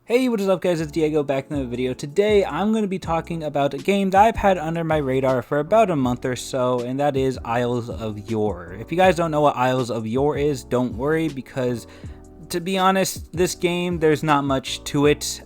Hey, what is up guys, it's Diego back in the video. Today I'm going to be talking about a game that I've had under my radar for about a month or so, and that is Isles of Yore. If you guys don't know what Isles of Yore is, don't worry, because to be honest, this game, there's not much to it.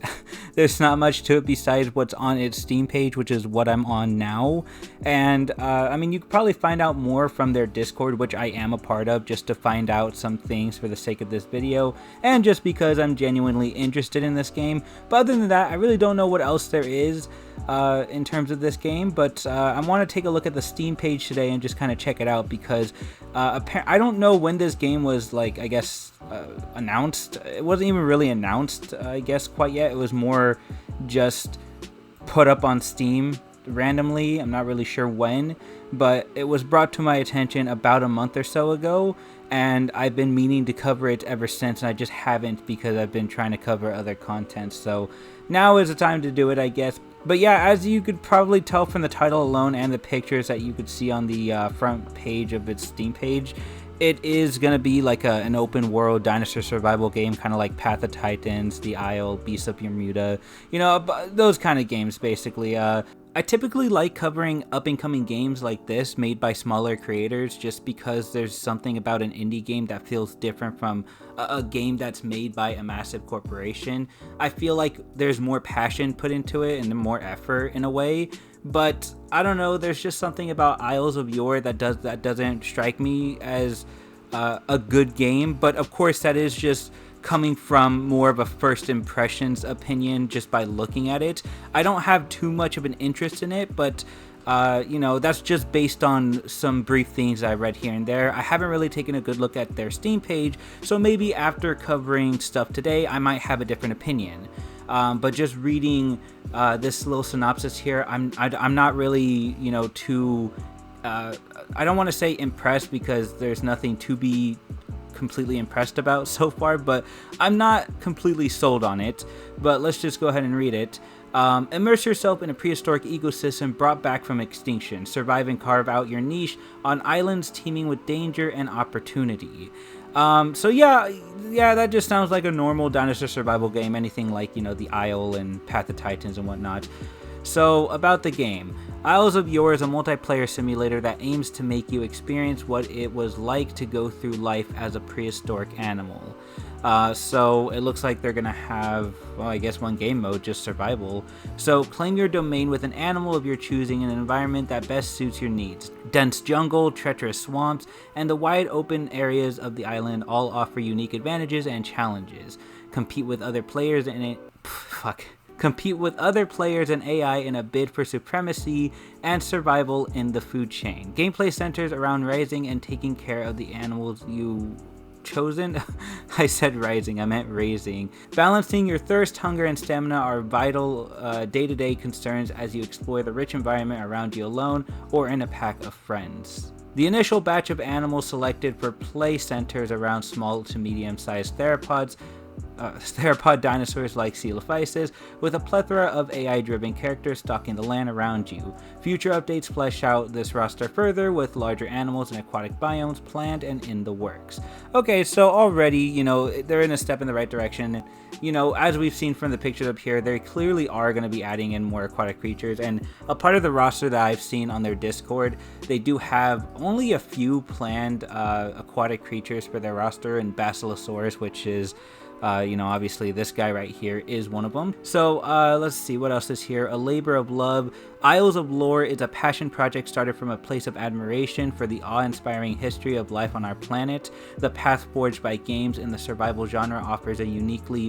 There's not much to it besides what's on its Steam page, which is what I'm on now. And I mean, you could probably find out more from their Discord, which I am a part of, just to find out some things for the sake of this video, and just because I'm genuinely interested in this game. But other than that, I really don't know what else there is in terms of this game, but I want to take a look at the Steam page today and just kind of check it out, because I don't know when this game was, like, I guess announced. It wasn't even really announced, I guess, quite yet. It was more just put up on Steam randomly. I'm not really sure when, but it was brought to my attention about a month or so ago, and I've been meaning to cover it ever since, and I just haven't because I've been trying to cover other content. So now is the time to do it, I guess. But yeah, as you could probably tell from the title alone and the pictures that you could see on the front page of its Steam page, it is going to be like an open world dinosaur survival game, kind of like Path of Titans, The Isle, Beasts of Bermuda, you know, those kind of games basically. I typically like covering up-and-coming games like this made by smaller creators, just because there's something about an indie game that feels different from a game that's made by a massive corporation. I feel like there's more passion put into it and more effort in a way, but I don't know, there's just something about Isles of Yore that doesn't strike me as a good game. But of course, that is just coming from more of a first impressions opinion just by looking at it. I don't have too much of an interest in it, but you know, that's just based on some brief things I read here and there. I haven't really taken a good look at their Steam page, so maybe after covering stuff today, I might have a different opinion. But just reading this little synopsis here, I'm not really, you know, too I don't want to say impressed, because there's nothing to be completely impressed about so far, but I'm not completely sold on it. But let's just go ahead and read it. Immerse yourself in a prehistoric ecosystem brought back from extinction. Survive and carve out your niche on islands teeming with danger and opportunity. So yeah, that just sounds like a normal dinosaur survival game, anything like, you know, The Isle and Path of Titans and whatnot. So about the game, Isles of Yore is a multiplayer simulator that aims to make you experience what it was like to go through life as a prehistoric animal. So it looks like they're gonna have, well, I guess one game mode, just survival. So claim your domain with an animal of your choosing in an environment that best suits your needs. Dense jungle, treacherous swamps, and the wide open areas of the island all offer unique advantages and challenges. Compete with other players and AI in a bid for supremacy and survival in the food chain. Gameplay centers around raising and taking care of the animals you chosen. I said rising, I meant raising. Balancing your thirst, hunger, and stamina are vital day-to-day concerns as you explore the rich environment around you alone or in a pack of friends. The initial batch of animals selected for play centers around small to medium-sized theropod dinosaurs like coelophysis, with a plethora of AI-driven characters stalking the land around you. Future updates flesh out this roster further, with larger animals and aquatic biomes planned and in the works. Okay, so already, you know, they're in a step in the right direction. You know, as we've seen from the pictures up here, they clearly are going to be adding in more aquatic creatures, and a part of the roster that I've seen on their Discord, they do have only a few planned aquatic creatures for their roster, and Basilosaurus, which is you know, obviously this guy right here is one of them. So let's see what else is here. A labor of love. Isles of Lore is a passion project started from a place of admiration for the awe-inspiring history of life on our planet. The path forged by games in the survival genre offers a uniquely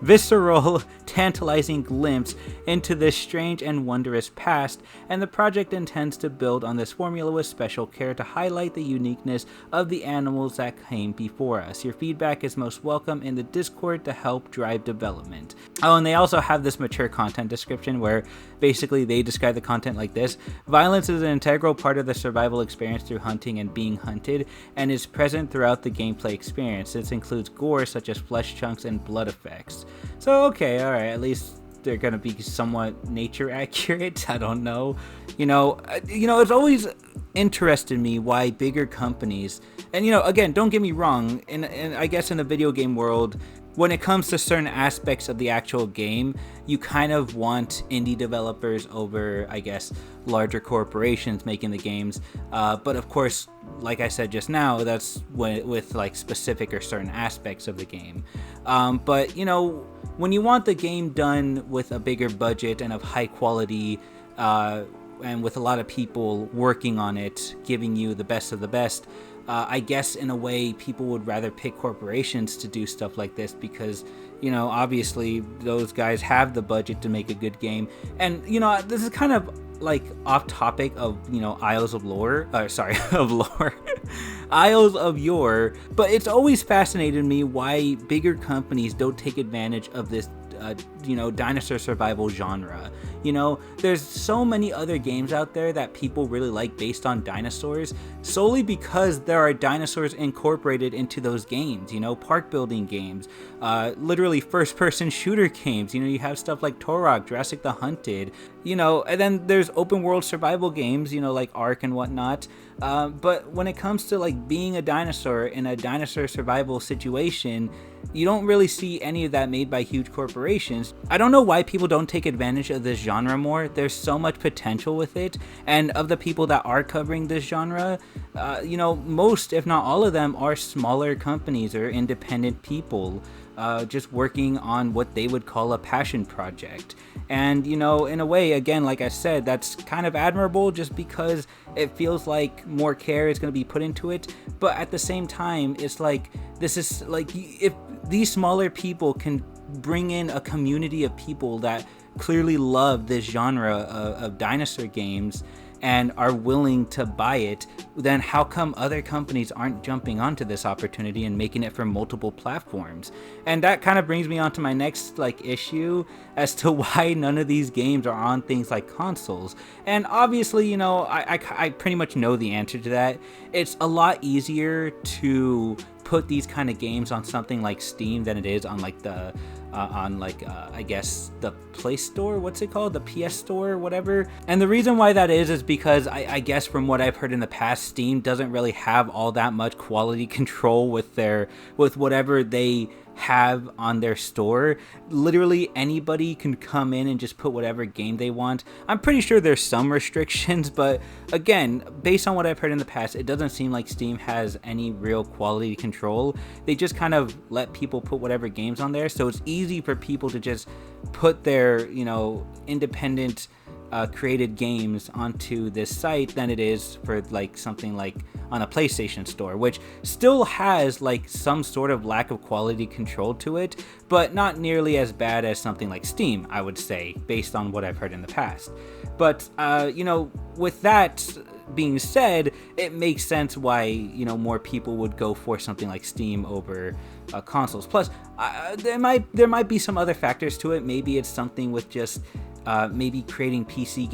visceral, tantalizing glimpse into this strange and wondrous past, and the project intends to build on this formula with special care to highlight the uniqueness of the animals that came before us. Your feedback is most welcome in the Discord to help drive development. Oh, and they also have this mature content description where basically they describe the content like this. Violence is an integral part of the survival experience through hunting and being hunted, and is present throughout the gameplay experience. This includes gore such as flesh chunks and blood effects. So okay, alright, at least they're gonna be somewhat nature accurate. I don't know. You know, it's always interested me why bigger companies, and you know, again, don't get me wrong, and I guess in the video game world, when it comes to certain aspects of the actual game, you kind of want indie developers over, I guess, larger corporations making the games. But of course, like I said just now, that's with like specific or certain aspects of the game. But you know, when you want the game done with a bigger budget and of high quality, and with a lot of people working on it, giving you the best of the best, I guess in a way people would rather pick corporations to do stuff like this because, you know, obviously those guys have the budget to make a good game. And, you know, this is kind of like off topic of, you know, Isles of Lore, of Lore, Isles of Yore, but it's always fascinated me why bigger companies don't take advantage of this you know, dinosaur survival genre. You know, there's so many other games out there that people really like based on dinosaurs, solely because there are dinosaurs incorporated into those games. You know, park building games, literally first person shooter games. You know, you have stuff like Turok, Jurassic the Hunted, you know, and then there's open world survival games, you know, like Ark and whatnot. But when it comes to like being a dinosaur in a dinosaur survival situation, you don't really see any of that made by huge corporations. I don't know why people don't take advantage of this genre more. There's so much potential with it, and of the people that are covering this genre, you know, most if not all of them are smaller companies or independent people, just working on what they would call a passion project. And, you know, in a way, again, like I said, that's kind of admirable just because it feels like more care is going to be put into it. But at the same time, it's like, this is like, if these smaller people can bring in a community of people that clearly love this genre of dinosaur games and are willing to buy it, then how come other companies aren't jumping onto this opportunity and making it for multiple platforms? And that kind of brings me on to my next like issue as to why none of these games are on things like consoles. And obviously, you know, I pretty much know the answer to that. It's a lot easier to put these kind of games on something like Steam than it is on like the I guess the Play Store, what's it called, the PS Store, whatever. And the reason why that is because I guess from what I've heard in the past, Steam doesn't really have all that much quality control with whatever they have on their store. Literally anybody can come in and just put whatever game they want. I'm pretty sure there's some restrictions, but again, based on what I've heard in the past, it doesn't seem like Steam has any real quality control. They just kind of let people put whatever games on there, so it's easy for people to just put their, you know, independent created games onto this site than it is for like something like on a PlayStation Store, which still has like some sort of lack of quality control to it, but not nearly as bad as something like Steam, I would say, based on what I've heard in the past. But you know, with that being said, it makes sense why, you know, more people would go for something like Steam over consoles. Plus, there might be some other factors to it. Maybe it's something with just maybe creating PC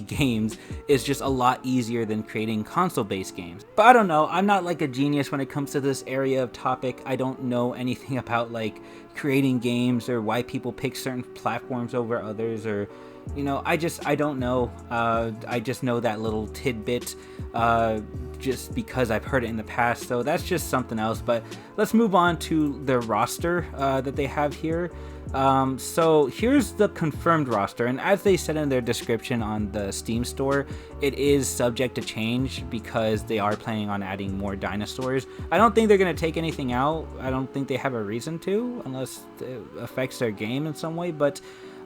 games is just a lot easier than creating console-based games. But I don't know, I'm not like a genius when it comes to this area of topic. I don't know anything about like creating games or why people pick certain platforms over others, or, you know, I don't know. I just know that little tidbit just because I've heard it in the past, so that's just something else. But let's move on to the roster that they have here. So here's the confirmed roster, and as they said in their description on the Steam store, it is subject to change because they are planning on adding more dinosaurs. I don't think they're going to take anything out. I don't think they have a reason to, unless it affects their game in some way. But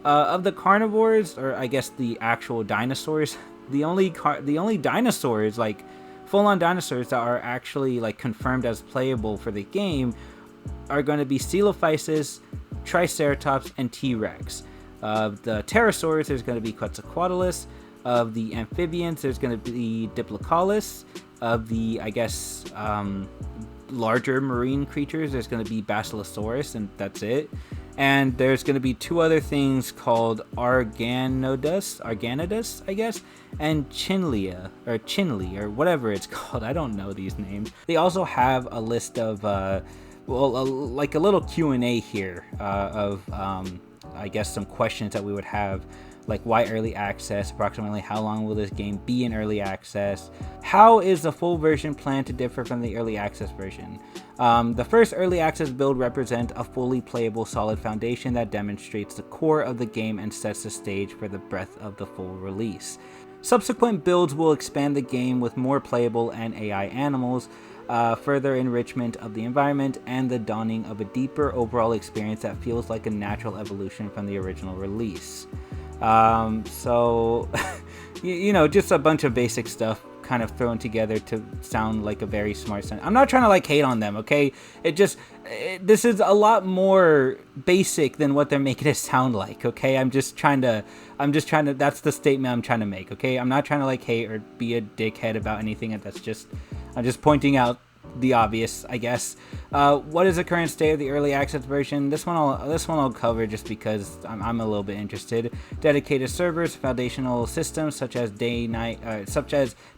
of the carnivores, or I guess the actual dinosaurs, the only dinosaurs, like full-on dinosaurs that are actually like confirmed as playable for the game are going to be Coelophysis, Triceratops, and T-Rex. Of the pterosaurs, there's going to be Quetzalcoatlus. Of the amphibians, there's going to be Diplocaulus. Of the, I guess, larger marine creatures, there's going to be Basilosaurus, and that's it. And there's going to be two other things called Arganodus, I guess, and Chinley, or whatever it's called. I don't know these names. They also have a list of like a little Q&A here of I guess some questions that we would have like why early access, approximately how long will this game be in early access, how is the full version planned to differ from the early access version. The first early access build represents a fully playable solid foundation that demonstrates the core of the game and sets the stage for the breadth of the full release. Subsequent builds will expand the game with more playable and AI animals, further enrichment of the environment, and the dawning of a deeper overall experience that feels like a natural evolution from the original release. So, just a bunch of basic stuff kind of thrown together to sound like a very smart sentence. I'm not trying to like hate on them, okay? This is a lot more basic than what they're making it sound like, okay? I'm just trying to, that's the statement I'm trying to make, okay? I'm not trying to like hate or be a dickhead about anything. I'm just pointing out the obvious, I guess. What is the current state of the early access version? This one I'll cover just because I'm a little bit interested. Dedicated servers, foundational systems such as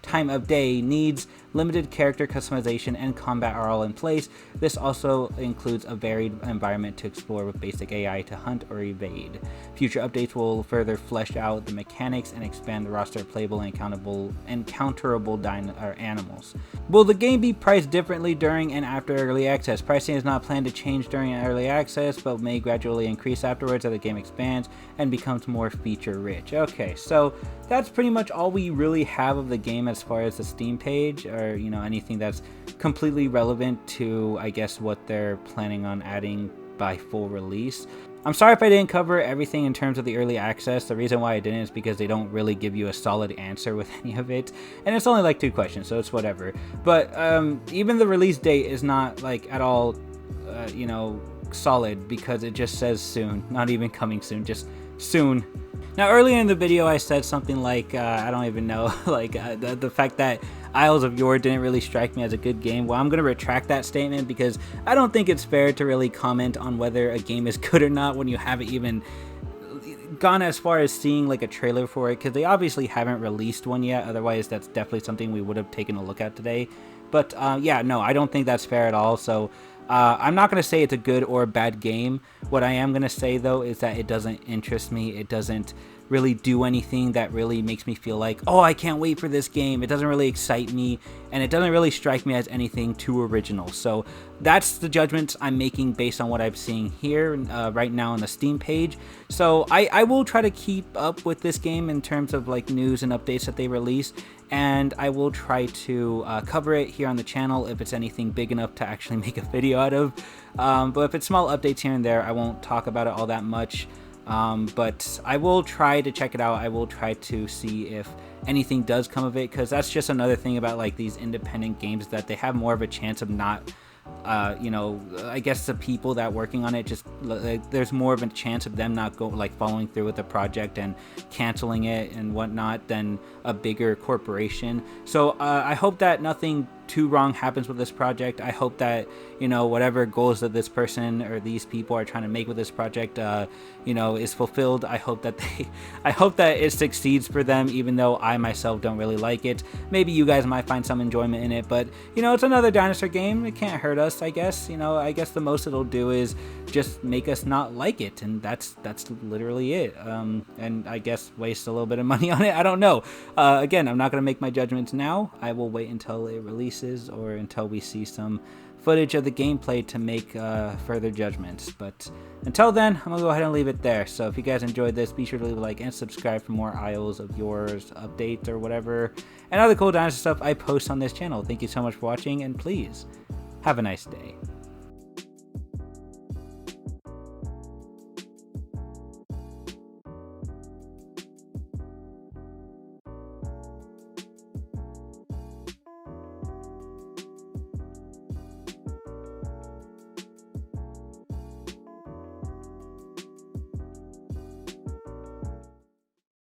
time of day needs, limited character customization, and combat are all in place. This also includes a varied environment to explore with basic AI to hunt or evade. Future updates will further flesh out the mechanics and expand the roster of playable and encounterable animals. Will the game be priced differently during and after early access? Pricing is not planned to change during early access, but may gradually increase afterwards as the game expands and becomes more feature rich. Okay, so that's pretty much all we really have of the game as far as the Steam page, or anything that's completely relevant to, I guess, what they're planning on adding by full release. I'm sorry if I didn't cover everything in terms of the early access. The reason why I didn't is because they don't really give you a solid answer with any of it, and it's only like 2 questions, so it's whatever. But even the release date is not like at all solid, because it just says soon, not even coming soon, just soon. Now, earlier in the video I said something like I don't even know, like the fact that Isles of Yore didn't really strike me as a good game. Well, I'm going to retract that statement, because I don't think it's fair to really comment on whether a game is good or not when you haven't even gone as far as seeing like a trailer for it, because they obviously haven't released one yet. Otherwise, that's definitely something we would have taken a look at today. But yeah, no, I don't think that's fair at all. So I'm not going to say it's a good or a bad game. What I am going to say, though, is that it doesn't interest me. It doesn't really do anything that really makes me feel like, oh, I can't wait for this game. It doesn't really excite me, and it doesn't really strike me as anything too original. So that's the judgments I'm making based on what I'm seeing here right now on the Steam page. So I will try to keep up with this game in terms of like news and updates that they release, and I will try to cover it here on the channel if it's anything big enough to actually make a video out of. But if it's small updates here and there, I won't talk about it all that much. But I will try to check it out. I will try to see if anything does come of it, because that's just another thing about like these independent games, that they have more of a chance of not I guess the people that working on it, just like, there's more of a chance of them not following through with the project and canceling it and whatnot than a bigger corporation. So I hope that nothing too wrong happens with this project. I hope that whatever goals that this person or these people are trying to make with this project is fulfilled. I hope that it succeeds for them, even though I myself don't really like it. Maybe you guys might find some enjoyment in it, but it's another dinosaur game. It can't hurt us, I guess. I guess the most it'll do is just make us not like it, and that's literally it. And I guess waste a little bit of money on it. I don't know. Again, I'm not going to make my judgments now. I will wait until it releases, or until we see some footage of the gameplay to make further judgments. But until then, I'm gonna go ahead and leave it there. So if you guys enjoyed this, be sure to leave a like and subscribe for more Isles of Yore's updates or whatever, and other cool dinosaur stuff I post on this channel. Thank you so much for watching, and please have a nice day.